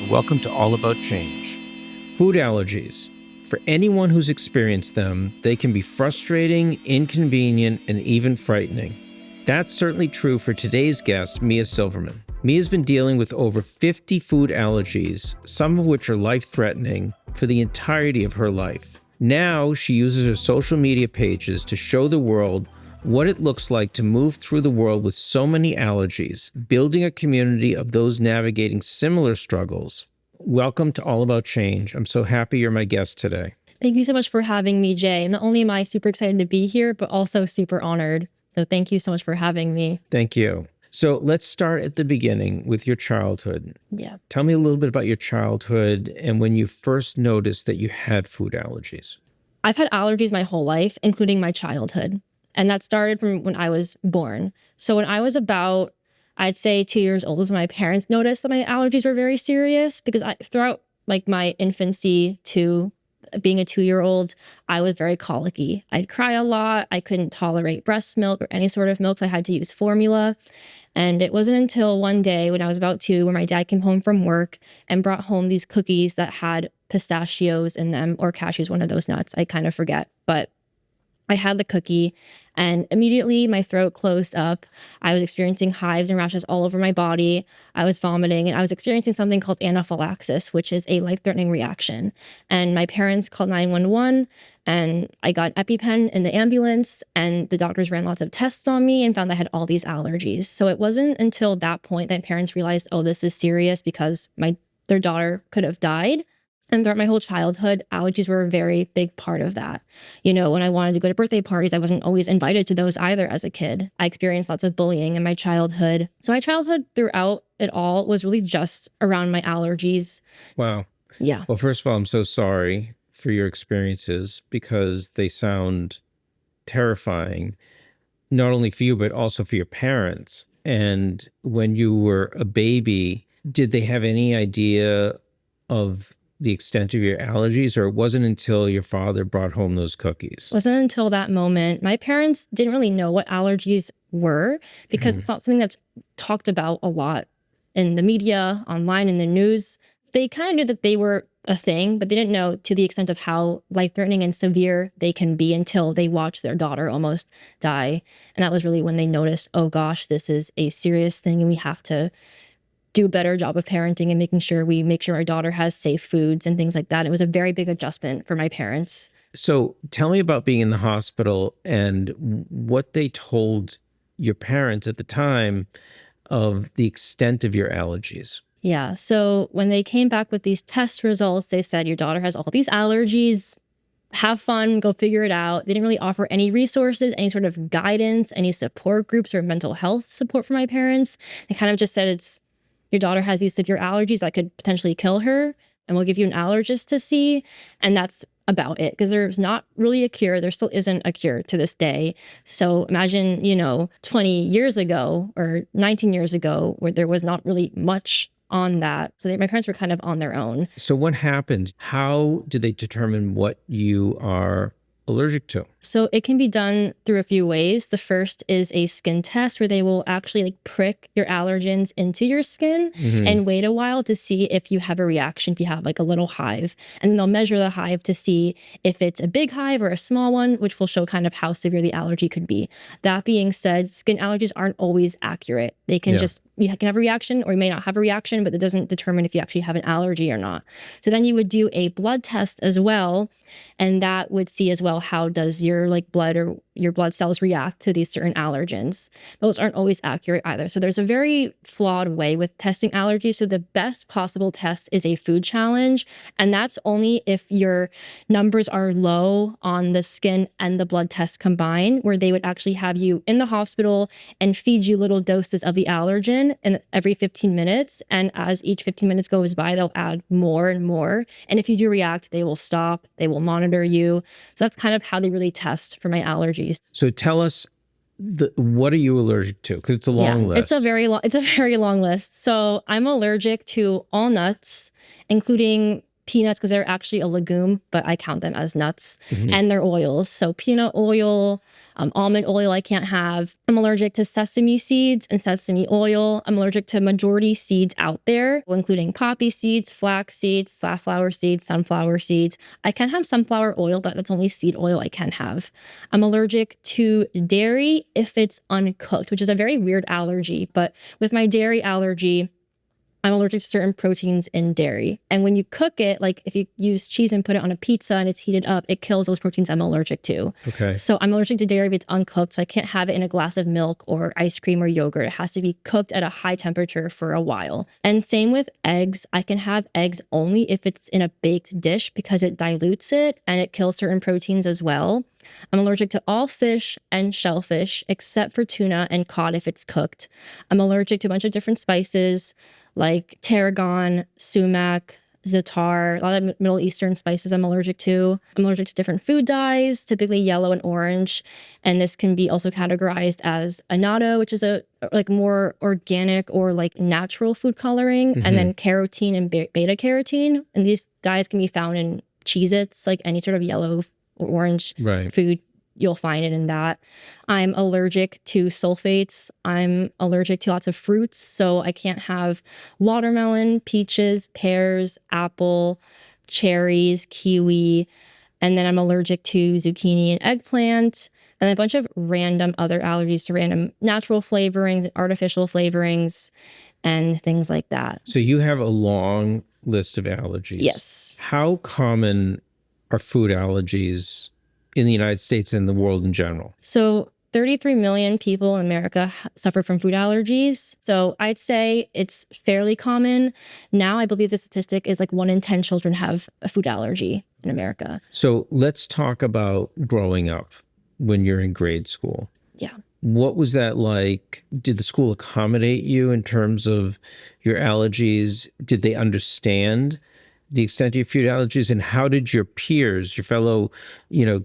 and welcome to All About Change. Food allergies. For anyone who's experienced them, they can be frustrating, inconvenient, and even frightening. That's certainly true for today's guest, Mia Silverman. Mia's been dealing with over 50 food allergies, some of which are life-threatening, for the entirety of her life. Now, she uses her social media pages to show the world what it looks like to move through the world with so many allergies, building a community of those navigating similar struggles. Welcome to All About Change. I'm so happy you're my guest today. Thank you so much for having me, Jay. Not only am I super excited to be here, but also super honored. So thank you so much for having me. Thank you. So let's start at the beginning with your childhood. Yeah. Tell me a little bit about your childhood and when you first noticed that you had food allergies. I've had allergies my whole life, including my childhood. And that started from when I was born. So when I was about, I'd say 2 years old is when my parents noticed that my allergies were very serious, because throughout like my infancy to being a 2-year-old, I was very colicky. I'd cry a lot. I couldn't tolerate breast milk or any sort of milk. So I had to use formula. And it wasn't until one day when I was about 2, where my dad came home from work and brought home these cookies that had pistachios in them, or cashews, one of those nuts. I kind of forget, but I had the cookie and immediately my throat closed up. I was experiencing hives and rashes all over my body. I was vomiting and I was experiencing something called anaphylaxis, which is a life-threatening reaction. And my parents called 911 and I got an EpiPen in the ambulance, and the doctors ran lots of tests on me and found I had all these allergies. So it wasn't until that point that my parents realized, oh, this is serious, because their daughter could have died. And throughout my whole childhood, allergies were a very big part of that. You know, when I wanted to go to birthday parties, I wasn't always invited to those either as a kid. I experienced lots of bullying in my childhood. So my childhood throughout it all was really just around my allergies. Wow. Yeah. Well, first of all, I'm so sorry for your experiences, because they sound terrifying, not only for you, but also for your parents. And when you were a baby, did they have any idea of the extent of your allergies, or it wasn't until your father brought home those cookies? It wasn't until that moment. My parents didn't really know what allergies were, because it's not something that's talked about a lot in the media, online, in the news. They kind of knew that they were a thing, but they didn't know to the extent of how life-threatening and severe they can be until they watched their daughter almost die. And that was really when they noticed, oh gosh, this is a serious thing and we have to do a better job of parenting and making sure we make sure our daughter has safe foods and things like that. It was a very big adjustment for my parents. So tell me about being in the hospital and what they told your parents at the time of the extent of your allergies. Yeah. So when they came back with these test results, they said, your daughter has all these allergies. Have fun, go figure it out. They didn't really offer any resources, any sort of guidance, any support groups or mental health support for my parents. They kind of just said, your daughter has these severe allergies that could potentially kill her, and we'll give you an allergist to see. And that's about it, because there's not really a cure. There still isn't a cure to this day. So imagine, 20 years ago or 19 years ago, where there was not really much on that. So my parents were kind of on their own. So what happened? How did they determine what you are allergic to? So it can be done through a few ways. The first is a skin test, where they will actually prick your allergens into your skin and wait a while to see if you have a reaction, if you have like a little hive. And then they'll measure the hive to see if it's a big hive or a small one, which will show kind of how severe the allergy could be. That being said, skin allergies aren't always accurate. They can you can have a reaction, or you may not have a reaction, but it doesn't determine if you actually have an allergy or not. So then you would do a blood test as well, and that would see as well, how does your blood or your blood cells react to these certain allergens. Those aren't always accurate either. So there's a very flawed way with testing allergies. So the best possible test is a food challenge. And that's only if your numbers are low on the skin and the blood test combined, where they would actually have you in the hospital and feed you little doses of the allergen every 15 minutes. And as each 15 minutes goes by, they'll add more and more. And if you do react, they will stop, they will monitor you. So that's kind of how they really test for my allergies. So tell us, what are you allergic to? Because it's a long list. It's a very long list. So I'm allergic to all nuts, including peanuts because they're actually a legume, but I count them as nuts, and their oils. So peanut oil, almond oil I can't have. I'm allergic to sesame seeds and sesame oil. I'm allergic to majority seeds out there, including poppy seeds, flax seeds, safflower seeds, sunflower seeds. I can have sunflower oil, but that's only seed oil I can have. I'm allergic to dairy if it's uncooked, which is a very weird allergy. But with my dairy allergy, I'm allergic to certain proteins in dairy. And when you cook it, like if you use cheese and put it on a pizza and it's heated up, it kills those proteins I'm allergic to. Okay. So I'm allergic to dairy if it's uncooked. So I can't have it in a glass of milk or ice cream or yogurt. It has to be cooked at a high temperature for a while. And same with eggs. I can have eggs only if it's in a baked dish because it dilutes it and it kills certain proteins as well. I'm allergic to all fish and shellfish except for tuna and cod if it's cooked. I'm allergic to a bunch of different spices like tarragon, sumac, za'atar, a lot of Middle Eastern spices I'm allergic to. I'm allergic to different food dyes, typically yellow and orange. And this can be also categorized as annatto, which is a like more organic or like natural food coloring, and then carotene and beta carotene. And these dyes can be found in Cheez-Its, like any sort of yellow or orange food. You'll find it in that. I'm allergic to sulfates. I'm allergic to lots of fruits. So I can't have watermelon, peaches, pears, apple, cherries, kiwi. And then I'm allergic to zucchini and eggplant. And a bunch of random other allergies to random natural flavorings, artificial flavorings, and things like that. So you have a long list of allergies. Yes. How common are food allergies in the United States and the world in general? So 33 million people in America suffer from food allergies. So I'd say it's fairly common. Now I believe the statistic is like 1 in 10 children have a food allergy in America. So let's talk about growing up when you're in grade school. Yeah. What was that like? Did the school accommodate you in terms of your allergies? Did they understand the extent of your food allergies? And how did your peers, your fellow,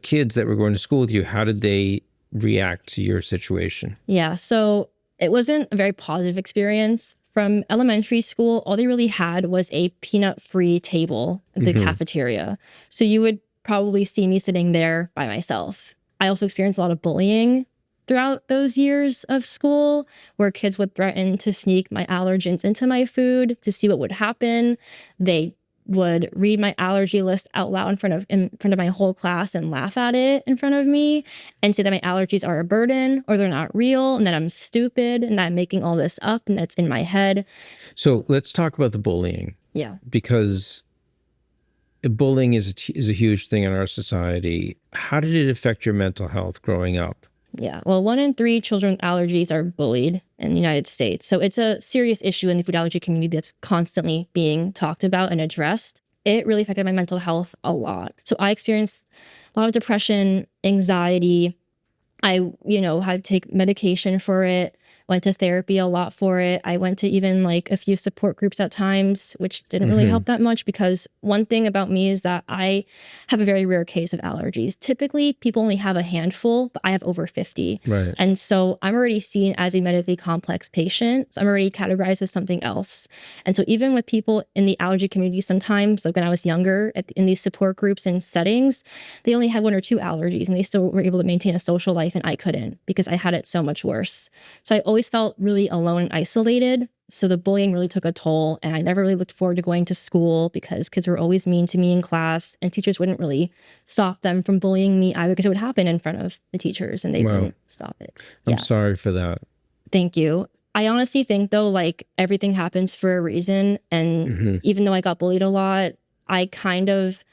kids that were going to school with you, how did they react to your situation? Yeah. So it wasn't a very positive experience. From elementary school, all they really had was a peanut-free table at the cafeteria. So you would probably see me sitting there by myself. I also experienced a lot of bullying throughout those years of school, where kids would threaten to sneak my allergens into my food to see what would happen. They would read my allergy list out loud in front of my whole class and laugh at it in front of me and say that my allergies are a burden or they're not real and that I'm stupid and that I'm making all this up and that's in my head. So let's talk about the bullying. Yeah. Because bullying is a huge thing in our society. How did it affect your mental health growing up? Yeah. Well, 1 in 3 children with allergies are bullied in the United States. So it's a serious issue in the food allergy community that's constantly being talked about and addressed. It really affected my mental health a lot. So I experienced a lot of depression, anxiety. I, had to take medication for it, went to therapy a lot for it. I went to even like a few support groups at times, which didn't really help that much because one thing about me is that I have a very rare case of allergies. Typically, people only have a handful, but I have over 50. Right. And so I'm already seen as a medically complex patient. So I'm already categorized as something else. And so even with people in the allergy community, sometimes, like when I was younger, in these support groups and settings, they only had 1 or 2 allergies and they still were able to maintain a social life and I couldn't because I had it so much worse. So I always felt really alone and isolated. So the bullying really took a toll and I never really looked forward to going to school because kids were always mean to me in class and teachers wouldn't really stop them from bullying me either because it would happen in front of the teachers and they wouldn't stop it. I'm sorry for that. Thank you. I honestly think though, like everything happens for a reason. And even though I got bullied a lot, I kind of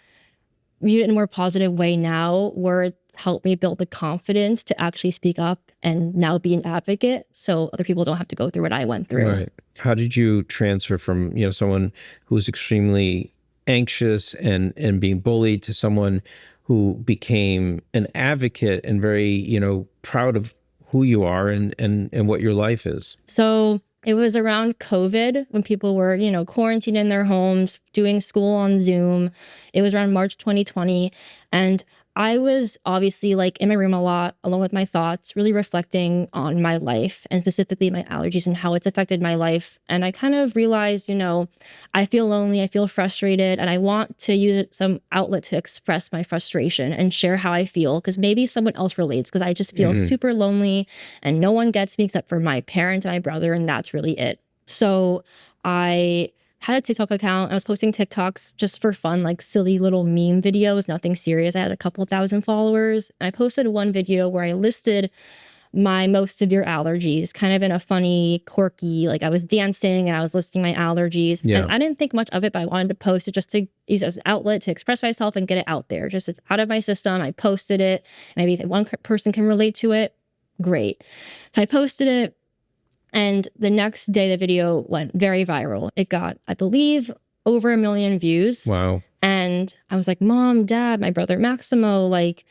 view it in a more positive way now where it helped me build the confidence to actually speak up and now be an advocate so other people don't have to go through what I went through. Right. How did you transfer from, someone who was extremely anxious and being bullied to someone who became an advocate and very, proud of who you are and what your life is? So it was around COVID when people were, quarantined in their homes, doing school on Zoom. It was around March 2020. And I was obviously like in my room a lot, alone with my thoughts, really reflecting on my life and specifically my allergies and how it's affected my life. And I kind of realized, I feel lonely, I feel frustrated, and I want to use some outlet to express my frustration and share how I feel, because maybe someone else relates, because I just feel super lonely and no one gets me except for my parents and my brother, and that's really it. So I had a TikTok account. I was posting TikToks just for fun, like silly little meme videos, nothing serious. I had a couple thousand followers. I posted one video where I listed my most severe allergies, kind of in a funny, quirky, like I was dancing and I was listing my allergies. Yeah. And I didn't think much of it, but I wanted to post it just to use as an outlet to express myself and get it out there. Just it's out of my system. I posted it. Maybe if one person can relate to it, great. So I posted it. And the next day, the video went very viral. It got, I believe, over 1 million views. Wow. And I was like, Mom, Dad, my brother Maximo, like,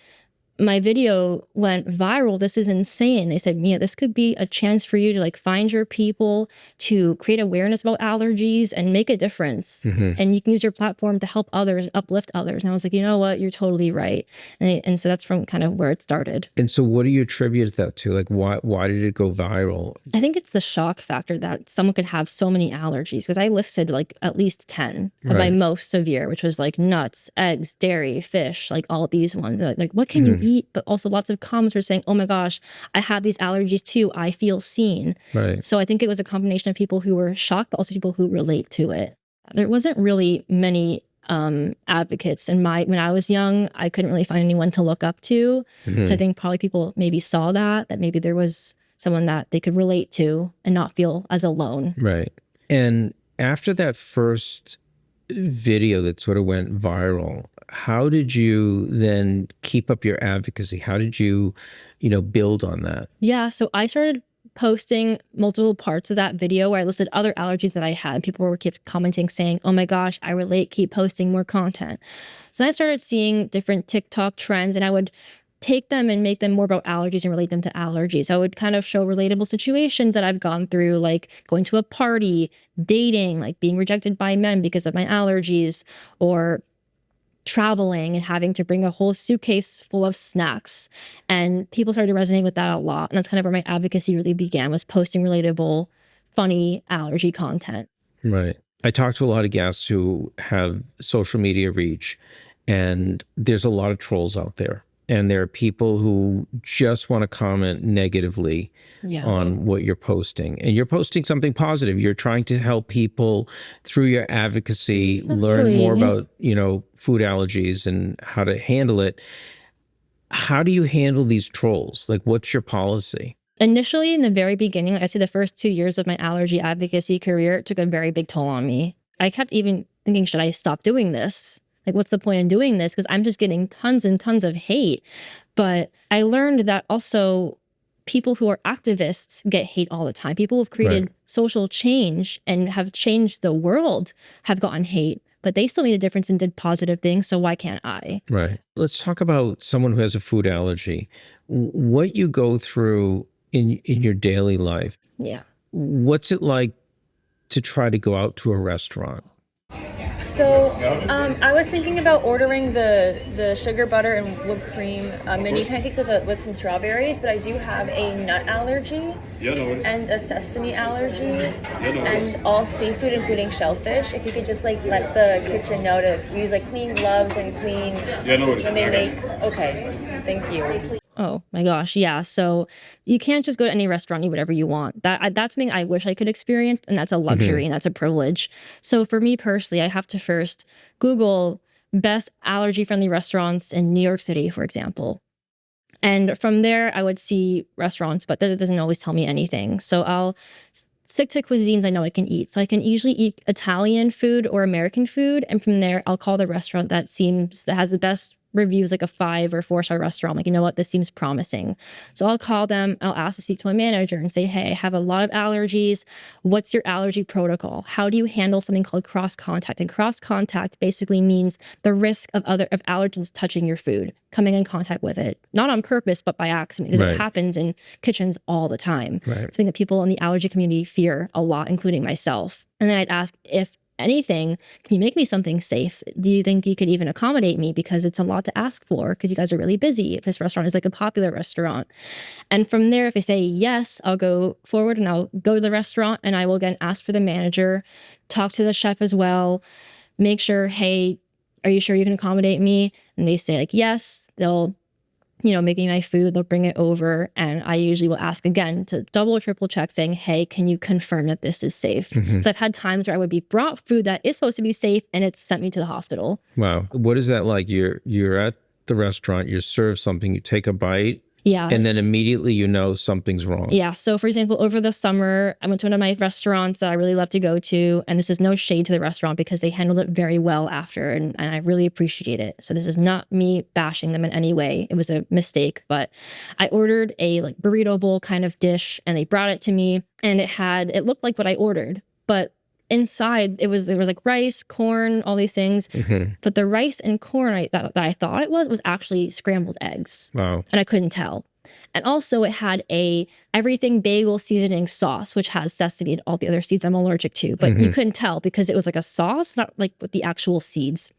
my video went viral. This is insane. They said, Mia, this could be a chance for you to like find your people, to create awareness about allergies and make a difference. And you can use your platform to help others, uplift others. And I was like, you know what? You're totally right. And so that's from kind of where it started. And so what do you attribute that to? Like, why did it go viral? I think it's the shock factor that someone could have so many allergies, because I listed like at least 10 of my most severe, which was like nuts, eggs, dairy, fish, like all these ones. Like what can you eat? But also lots of comments were saying, oh my gosh, I have these allergies too. I feel seen. Right. So I think it was a combination of people who were shocked, but also people who relate to it. There wasn't really many advocates. And when I was young, I couldn't really find anyone to look up to. So I think probably people maybe saw that maybe there was someone that they could relate to and not feel as alone. Right. And after that first video that sort of went viral, how did you then keep up your advocacy? How did you, build on that? Yeah, so I started posting multiple parts of that video where I listed other allergies that I had. People kept commenting saying, oh my gosh, I relate, keep posting more content. So I started seeing different TikTok trends, and I would take them and make them more about allergies and relate them to allergies. I would kind of show relatable situations that I've gone through, like going to a party, dating, like being rejected by men because of my allergies, or traveling and having to bring a whole suitcase full of snacks. And people started to resonate with that a lot. And that's kind of where my advocacy really began, was posting relatable, funny allergy content. Right. I talk to a lot of guests who have social media reach, and there's a lot of trolls out there. And there are people who just want to comment negatively on what you're posting. And you're posting something positive. You're trying to help people through your advocacy, learn more about, food allergies and how to handle it. How do you handle these trolls? Like, what's your policy? Initially, in the very beginning, like I say, the first 2 years of my allergy advocacy career, it took a very big toll on me. I kept even thinking, should I stop doing this? Like, what's the point in doing this? Because I'm just getting tons and tons of hate. But I learned that also people who are activists get hate all the time. People who've created social change and have changed the world have gotten hate, but they still made a difference and did positive things. So why can't I? Right. Let's talk about someone who has a food allergy. What you go through in your daily life. Yeah. What's it like to try to go out to a restaurant? So I was thinking about ordering the sugar butter and whipped cream mini pancakes with some strawberries, but I do have a nut allergy and a sesame allergy and all seafood, including shellfish. If you could just like let the kitchen know to use like clean gloves and clean when they make. Okay, thank you. Oh my gosh, yeah. So you can't just go to any restaurant and eat whatever you want. That's something I wish I could experience, and that's a luxury and that's a privilege. So for me personally, I have to first Google best allergy-friendly restaurants in New York City, for example. And from there, I would see restaurants, but that doesn't always tell me anything. So I'll stick to cuisines I know I can eat. So I can usually eat Italian food or American food, and from there, I'll call the restaurant that has the best reviews, like a 5 or 4-star restaurant. Like, you know what, this seems promising. So I'll call them, I'll ask to speak to a manager and say, hey, I have a lot of allergies. What's your allergy protocol? How do you handle something called cross contact? And cross contact basically means the risk of allergens touching your food, coming in contact with it, not on purpose, but by accident, because it happens in kitchens all the time. Something that people in the allergy community fear a lot, including myself. And then I'd ask if anything, can you make me something safe? Do you think you could even accommodate me? Because it's a lot to ask for because you guys are really busy. If this restaurant is like a popular restaurant. And from there, if they say yes, I'll go forward and I'll go to the restaurant and I will again ask for the manager, talk to the chef as well, make sure, hey, are you sure you can accommodate me? And they say like, yes, they'll, make me my food, they'll bring it over. And I usually will ask again to double or triple check saying, hey, can you confirm that this is safe? So I've had times where I would be brought food that is supposed to be safe and it's sent me to the hospital. Wow. What is that like? You're at the restaurant, you're served something, you take a bite. Yeah. And then immediately something's wrong. Yeah. So for example, over the summer, I went to one of my restaurants that I really love to go to. And this is no shade to the restaurant because they handled it very well after. And I really appreciate it. So this is not me bashing them in any way. It was a mistake. But I ordered a like burrito bowl kind of dish and they brought it to me. And it looked like what I ordered. But inside there was like rice, corn, all these things. But the rice and corn that I thought it was actually scrambled eggs. Wow. And I couldn't tell. And also it had a everything bagel seasoning sauce, which has sesame and all the other seeds I'm allergic to. But you couldn't tell because it was like a sauce, not like with the actual seeds.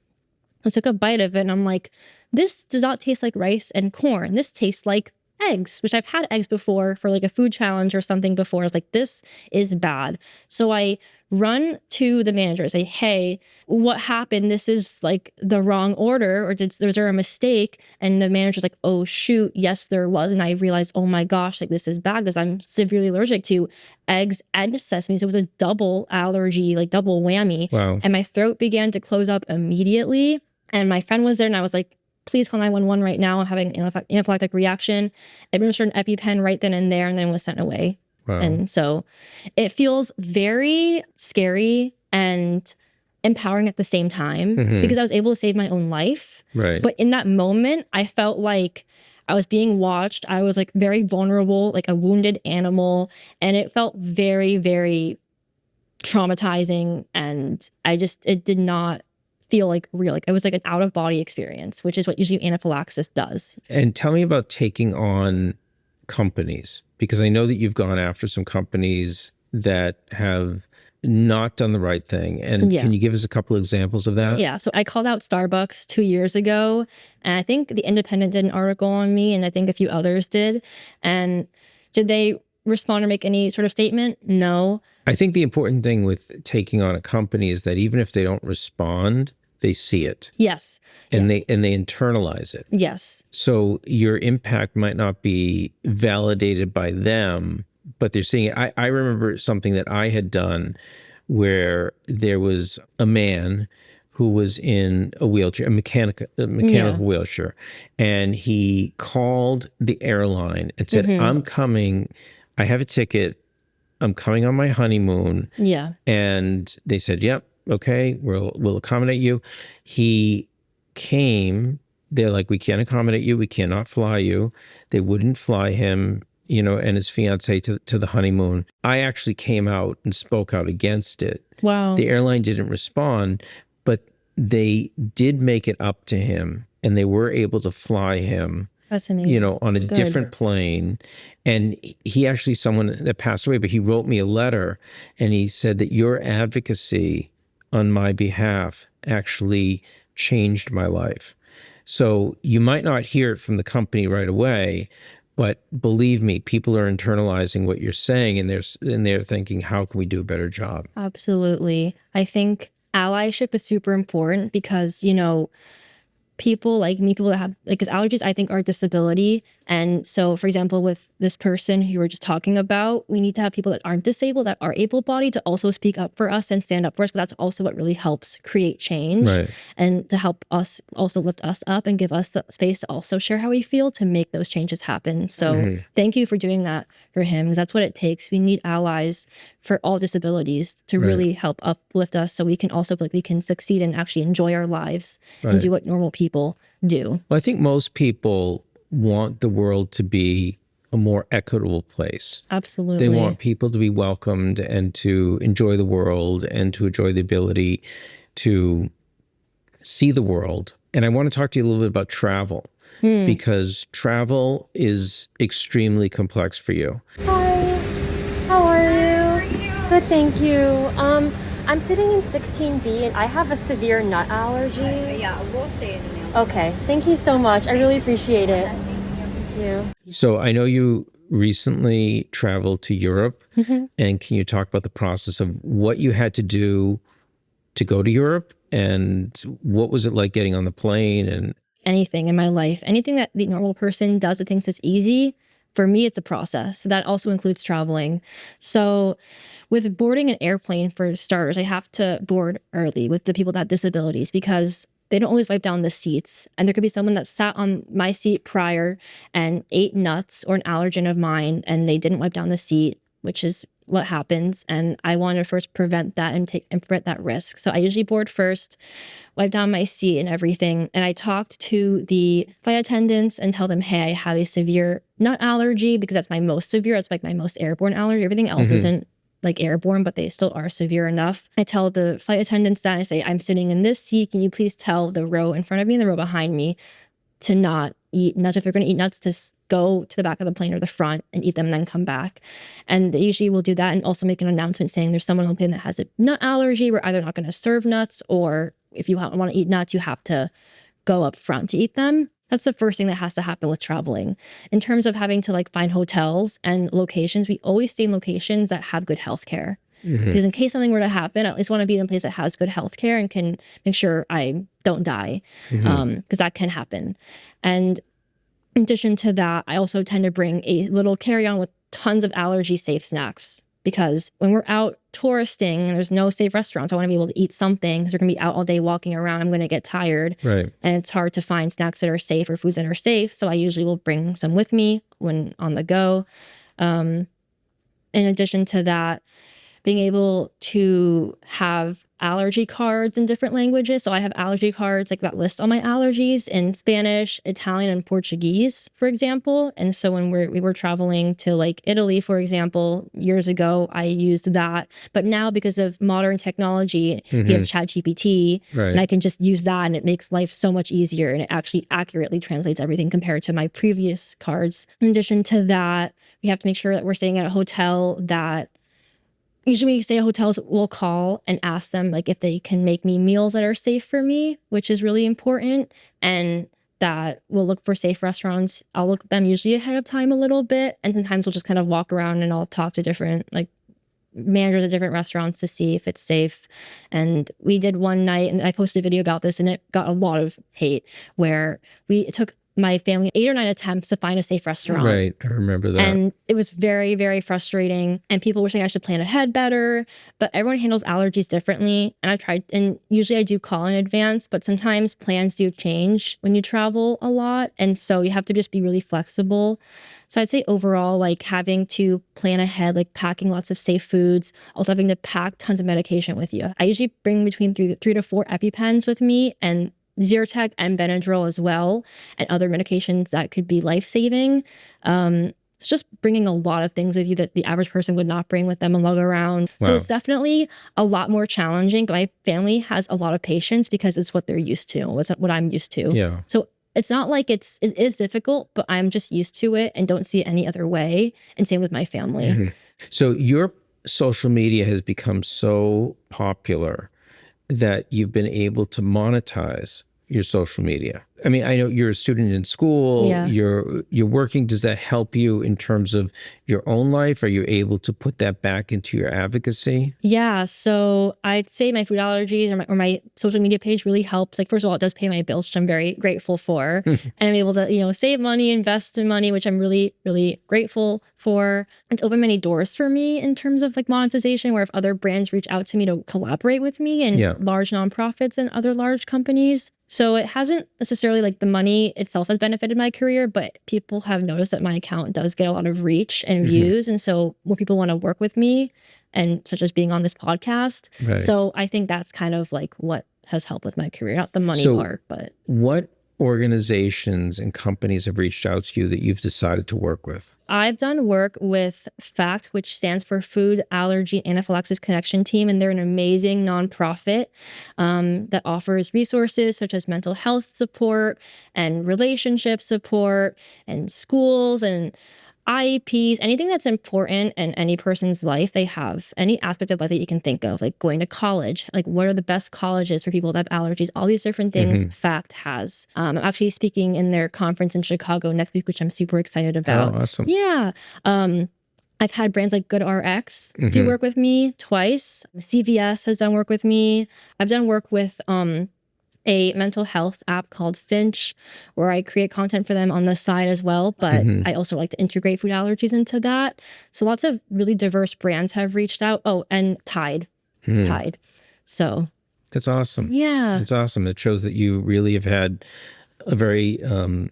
I took a bite of it and I'm like, this does not taste like rice and corn. This tastes like eggs, which I've had eggs before for like a food challenge or something before. I was like, this is bad. So I run to the manager and say, hey, what happened? This is like the wrong order, or was there a mistake? And the manager's like, oh shoot, yes, there was. And I realized, oh my gosh, like this is bad because I'm severely allergic to eggs and sesame. So it was a double allergy, like double whammy. Wow. And my throat began to close up immediately. And my friend was there and I was like, please call 911 right now. I'm having an anaphylactic reaction. Administered an EpiPen right then and there and then was sent away. Wow. And so it feels very scary and empowering at the same time because I was able to save my own life. Right. But in that moment, I felt like I was being watched. I was like very vulnerable, like a wounded animal. And it felt very, very traumatizing. And it did not feel like real. Like it was like an out of body experience, which is what usually anaphylaxis does. And tell me about taking on companies, because I know that you've gone after some companies that have not done the right thing. And can you give us a couple of examples of that? Yeah. So I called out Starbucks 2 years ago, and I think The Independent did an article on me, and I think a few others did. And did they respond or make any sort of statement? No. I think the important thing with taking on a company is that even if they don't respond, they see it. Yes. And they internalize it. Yes. So your impact might not be validated by them, but they're seeing it. I remember something that I had done where there was a man who was in a wheelchair, a mechanical wheelchair, and he called the airline and said, I'm coming, I have a ticket, I'm coming on my honeymoon. Yeah. And they said, yep, okay, we'll accommodate you. He came, they're like, we can't accommodate you, we cannot fly you. They wouldn't fly him, and his fiance to the honeymoon. I actually came out and spoke out against it. Wow. The airline didn't respond, but they did make it up to him and they were able to fly him. That's amazing. On a different plane. And he actually, someone that passed away, but he wrote me a letter and he said that your advocacy on my behalf actually changed my life. So you might not hear it from the company right away, but believe me, people are internalizing what you're saying and they're thinking, how can we do a better job? Absolutely. I think allyship is super important because, people like me, people that have, because allergies, I think, are a disability. And so, for example, with this person who you were just talking about, we need to have people that aren't disabled, that are able-bodied, to also speak up for us and stand up for us, because that's also what really helps create change. Right. And to help us also lift us up and give us the space to also share how we feel to make those changes happen. So thank you for doing that for him, because that's what it takes. We need allies for all disabilities to really help uplift us so we can also feel like we can succeed and actually enjoy our lives and do what normal people do. Well, I think most people want the world to be a more equitable place. Absolutely. They want people to be welcomed and to enjoy the world and to enjoy the ability to see the world. And I want to talk to you a little bit about travel, because travel is extremely complex for you. Hi, how are you? Good, thank you. I'm sitting in 16B and I have a severe nut allergy. Yeah, we'll stay in the mail. Okay, thank you so much. I really appreciate it. Thank you. So I know you recently traveled to Europe, and can you talk about the process of what you had to do to go to Europe, and what was it like getting on the plane? And anything in my life, anything that the normal person does that thinks is easy, for me, it's a process. So that also includes traveling. So with boarding an airplane, for starters, I have to board early with the people that have disabilities because they don't always wipe down the seats. And there could be someone that sat on my seat prior and ate nuts or an allergen of mine, and they didn't wipe down the seat, which is what happens. And I want to first prevent that and prevent that risk. So I usually board first, wipe down my seat and everything. And I talked to the flight attendants and tell them, hey, I have a severe nut allergy because that's my most severe. It's like my most airborne allergy. Everything else isn't like airborne, but they still are severe enough. I tell the flight attendants that, I say, I'm sitting in this seat. Can you please tell the row in front of me and the row behind me to not eat nuts? If they're going to eat nuts, to go to the back of the plane or the front and eat them and then come back. And they usually will do that and also make an announcement saying there's someone on the plane that has a nut allergy. We're either not going to serve nuts, or if you want to eat nuts, you have to go up front to eat them. That's the first thing that has to happen with traveling. In terms of having to like find hotels and locations, we always stay in locations that have good healthcare. Because in case something were to happen, I at least want to be in a place that has good healthcare and can make sure I don't die, because that can happen. And in addition to that, I also tend to bring a little carry-on with tons of allergy-safe snacks, because when we're out touristing and there's no safe restaurants, I want to be able to eat something because we're going to be out all day walking around. I'm going to get tired. right. And it's hard to find snacks that are safe or foods that are safe. So I usually will bring some with me when on the go. In addition to that, being able to have allergy cards in different languages. So I have allergy cards like that list all my allergies in Spanish, Italian, and Portuguese, for example. And so when we were traveling to like Italy, for example, years ago, I used that. But now because of modern technology, we have ChatGPT, and I can just use that, and it makes life so much easier, and it actually accurately translates everything compared to my previous cards. In addition to that, we have to make sure that we're staying at a hotel that usually when you stay at hotels, we'll call and ask them like if they can make me meals that are safe for me, which is really important. And that we'll look for safe restaurants. I'll look at them usually ahead of time a little bit. And sometimes we'll just kind of walk around and I'll talk to different like managers at different restaurants to see if it's safe. And we did one night, and I posted a video about this, and it got a lot of hate, where it took my family 8 or 9 attempts to find a safe restaurant. Right, I remember that. And it was very, very frustrating. And people were saying I should plan ahead better, but everyone handles allergies differently. And I tried, and usually I do call in advance, but sometimes plans do change when you travel a lot. And so you have to just be really flexible. So I'd say overall, like having to plan ahead, like packing lots of safe foods, also having to pack tons of medication with you. I usually bring between 3 to 4 EpiPens with me, and Zyrtec and Benadryl as well, and other medications that could be life-saving. It's just bringing a lot of things with you that the average person would not bring with them and lug around. Wow. So it's definitely a lot more challenging. But my family has a lot of patience because it's what they're used to, what I'm used to. Yeah. So it's not like it is difficult, but I'm just used to it and don't see it any other way. And same with my family. So your social media has become so popular that you've been able to monetize your social media. I mean, I know you're a student in school, Yeah. you're working. Does that help you in terms of your own life? Are you able to put that back into your advocacy? Yeah, so I'd say my food allergies or my social media page really helps. Like, first of all, it does pay my bills, which I'm very grateful for. And I'm able to, save money, invest in money, which I'm really, really grateful for. It's opened many doors for me in terms of like monetization, where if other brands reach out to me to collaborate with me, and large nonprofits and other large companies. So it hasn't necessarily like the money itself has benefited my career, but people have noticed that my account does get a lot of reach and views. And so more people want to work with me, and such as being on this podcast. Right. So I think that's kind of like what has helped with my career, not the money part, but. What organizations and companies have reached out to you that you've decided to work with? I've done work with FACT, which stands for Food Allergy Anaphylaxis Connection Team, and they're an amazing nonprofit that offers resources such as mental health support and relationship support and schools. And IEPs, anything that's important in any person's life, they have any aspect of life that you can think of, like going to college, like what are the best colleges for people that have allergies, all these different things FACT has. I'm actually speaking in their conference in Chicago next week, which I'm super excited about. Oh, awesome. Yeah. I've had brands like GoodRx do work with me twice. CVS has done work with me. I've done work with a mental health app called Finch, where I create content for them on the side as well. But I also like to integrate food allergies into that. So lots of really diverse brands have reached out. Oh, and Tide. Tide. So that's awesome. Yeah. It's awesome. It shows that you really have had a very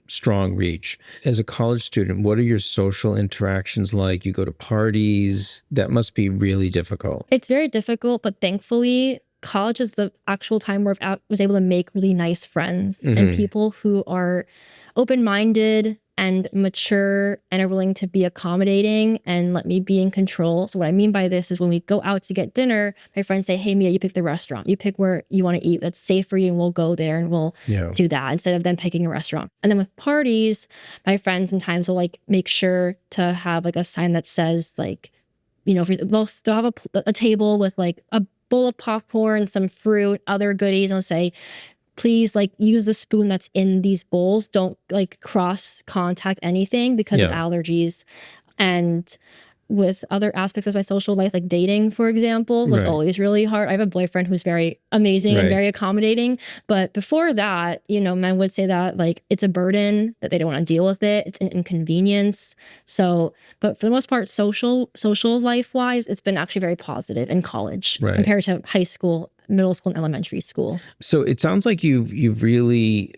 strong reach. As a college student, what are your social interactions like? You go to parties. That must be really difficult. It's very difficult, but thankfully, college is the actual time where I was able to make really nice friends and people who are open-minded and mature and are willing to be accommodating and let me be in control. So what I mean by this is when we go out to get dinner, my friends say, hey, Mia, you pick the restaurant. You pick where you want to eat. That's safe for you and we'll go there and we'll do that instead of them picking a restaurant. And then with parties, my friends sometimes will like make sure to have like a sign that says like, you know, they'll have a table with like a bowl of popcorn, some fruit, other goodies, and I'll say, please like use the spoon that's in these bowls. Don't like cross contact anything because of allergies. And with other aspects of my social life, like dating, for example, was always really hard. I have a boyfriend who's very amazing and very accommodating. But before that, you know, men would say that like it's a burden, that they don't want to deal with it. It's an inconvenience. So, but for the most part, social life wise, it's been actually very positive in college compared to high school, middle school, and elementary school. So it sounds like you've really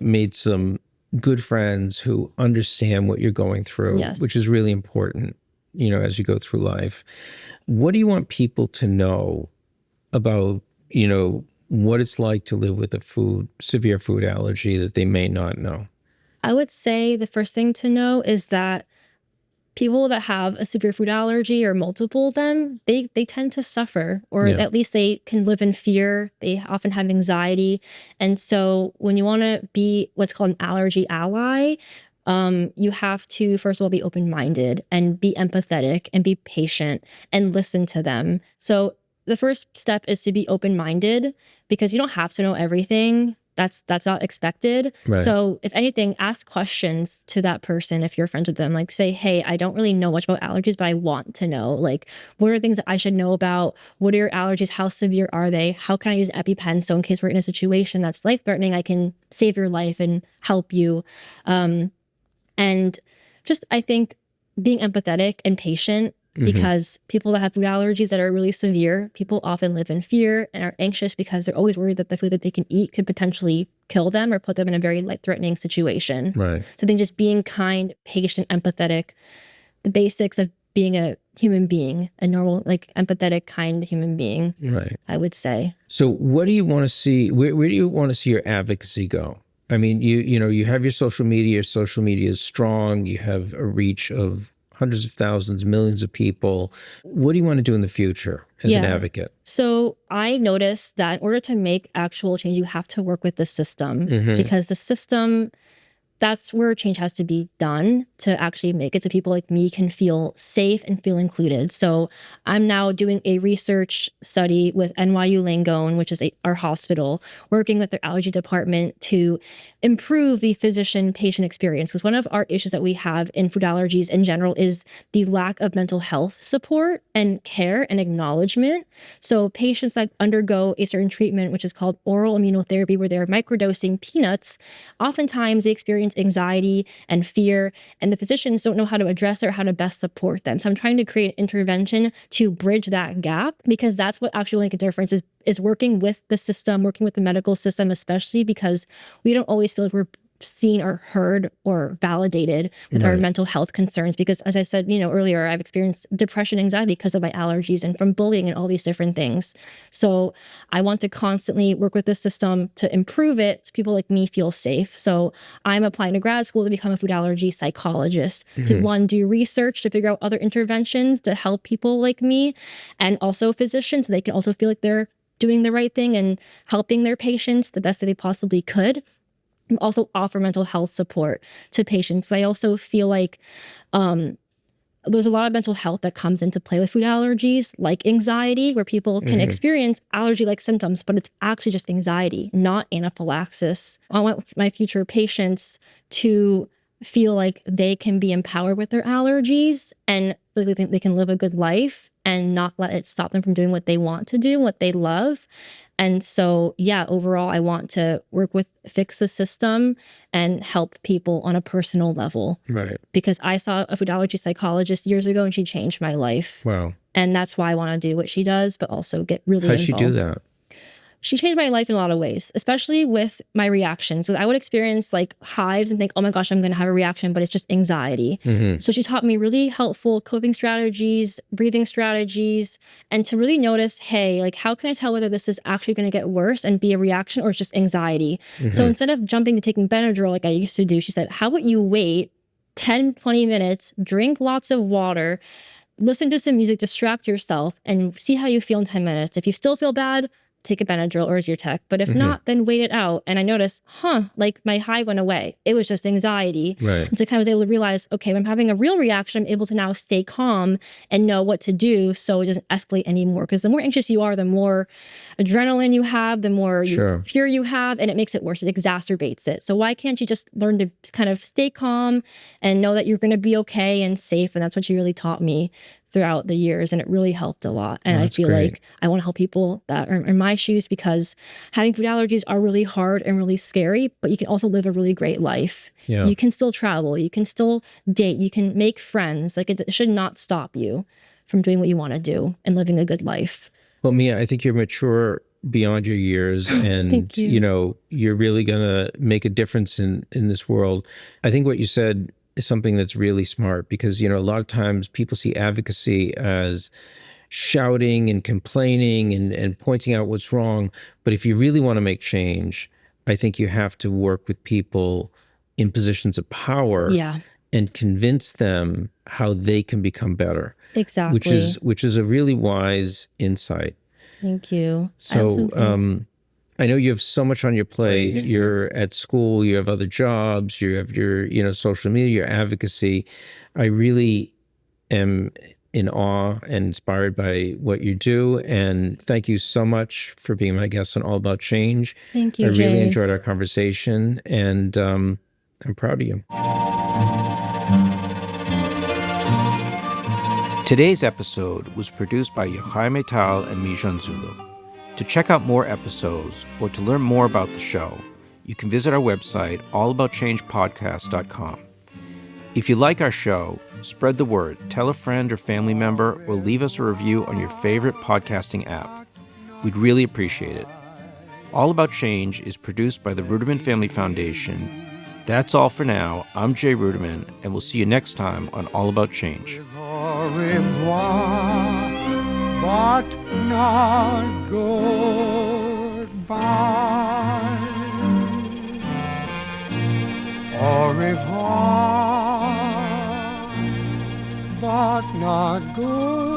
made some good friends who understand what you're going through, which is really important, you know, as you go through life. What do you want people to know about, you know, what it's like to live with a severe food allergy that they may not know? I would say the first thing to know is that people that have a severe food allergy or multiple of them, they tend to suffer, or at least they can live in fear. They often have anxiety. And so when you want to be what's called an allergy ally, you have to, first of all, be open-minded and be empathetic and be patient and listen to them. So the first step is to be open-minded because you don't have to know everything. That's not expected. So if anything, ask questions to that person if you're friends with them. Like say, hey, I don't really know much about allergies, but I want to know. Like, what are things that I should know about? What are your allergies? How severe are they? How can I use an EpiPen? So in case we're in a situation that's life-threatening, I can save your life and help you. And just, I think, being empathetic and patient, because people that have food allergies that are really severe, people often live in fear and are anxious because they're always worried that the food that they can eat could potentially kill them or put them in a very life-threatening situation. So I think just being kind, patient, empathetic, the basics of being a human being, a normal, like empathetic, kind human being, I would say. So what do you want to see? Where do you want to see your advocacy go? I mean, you know, you have your social media. Your social media is strong. You have a reach of hundreds of thousands, millions of people. What do you want to do in the future as an advocate? So I noticed that in order to make actual change, you have to work with the system because the system, that's where change has to be done to actually make it so people like me can feel safe and feel included. So I'm now doing a research study with NYU Langone, which is our hospital, working with their allergy department to improve the physician-patient experience. Because one of our issues that we have in food allergies in general is the lack of mental health support and care and acknowledgement. So patients that undergo a certain treatment, which is called oral immunotherapy, where they're microdosing peanuts, oftentimes they experience anxiety and fear, and the physicians don't know how to address it or how to best support them. So I'm trying to create an intervention to bridge that gap, because that's what actually will make a difference is working with the system, working with the medical system, especially because we don't always feel like we're seen or heard or validated with our mental health concerns. Because as I said, you know, earlier, I've experienced depression, anxiety because of my allergies and from bullying and all these different things. So I want to constantly work with the system to improve it so people like me feel safe. So I'm applying to grad school to become a food allergy psychologist, to one, do research to figure out other interventions to help people like me, and also physicians so they can also feel like they're doing the right thing and helping their patients the best that they possibly could. also offer mental health support to patients. I also feel like there's a lot of mental health that comes into play with food allergies, like anxiety, where people can experience allergy-like symptoms, but it's actually just anxiety, not anaphylaxis. I want my future patients to feel like they can be empowered with their allergies and really think they can live a good life and not let it stop them from doing what they want to do, what they love. And so, yeah, overall, I want to work with fix the system and help people on a personal level. Right. Because I saw a food allergy psychologist years ago and she changed my life. Wow. And that's why I want to do what she does, but also get really How'd involved. she do that? She changed my life in a lot of ways, especially with my reactions. So I would experience like hives and think, oh my gosh, I'm going to have a reaction, but it's just anxiety. So she taught me really helpful coping strategies, breathing strategies, and to really notice, hey, like how can I tell whether this is actually going to get worse and be a reaction or it's just anxiety? So instead of jumping to taking Benadryl like I used to do, she said, how about you wait 10, 20 minutes, drink lots of water, listen to some music, distract yourself, and see how you feel in 10 minutes. If you still feel bad, take a Benadryl or Zyrtec. But if not, then wait it out. And I noticed, like my hive went away. It was just anxiety. Right. And so kind of was able to realize, okay, when I'm having a real reaction, I'm able to now stay calm and know what to do so it doesn't escalate anymore. Because the more anxious you are, the more adrenaline you have, the more fear you have, and it makes it worse. It exacerbates it. So why can't you just learn to kind of stay calm and know that you're going to be okay and safe? And that's what she really taught me throughout the years, and it really helped a lot. And I feel like I want to help people that are in my shoes, because having food allergies are really hard and really scary, but you can also live a really great life. Yeah. You can still travel, you can still date, you can make friends. Like it should not stop you from doing what you want to do and living a good life. Well, Mia, I think you're mature beyond your years, and Thank you. You're really gonna make a difference in this world. I think what you said is something that's really smart, because a lot of times people see advocacy as shouting and complaining and pointing out what's wrong. But if you really want to make change, I think you have to work with people in positions of power and convince them how they can become better. Exactly. Which is a really wise insight. Thank you. So I know you have so much on your plate. You're at school, you have other jobs, you have your, social media, your advocacy. I really am in awe and inspired by what you do. And thank you so much for being my guest on All About Change. Thank you, I Jay. really enjoyed our conversation, and I'm proud of you. Today's episode was produced by Yochai Metal and Mijan Zulu. To check out more episodes or to learn more about the show, you can visit our website, allaboutchangepodcast.com. If you like our show, spread the word, tell a friend or family member, or leave us a review on your favorite podcasting app. We'd really appreciate it. All About Change is produced by the Ruderman Family Foundation. That's all for now. I'm Jay Ruderman, and we'll see you next time on All About Change. Au revoir, but not goodbye. Au revoir, but not goodbye.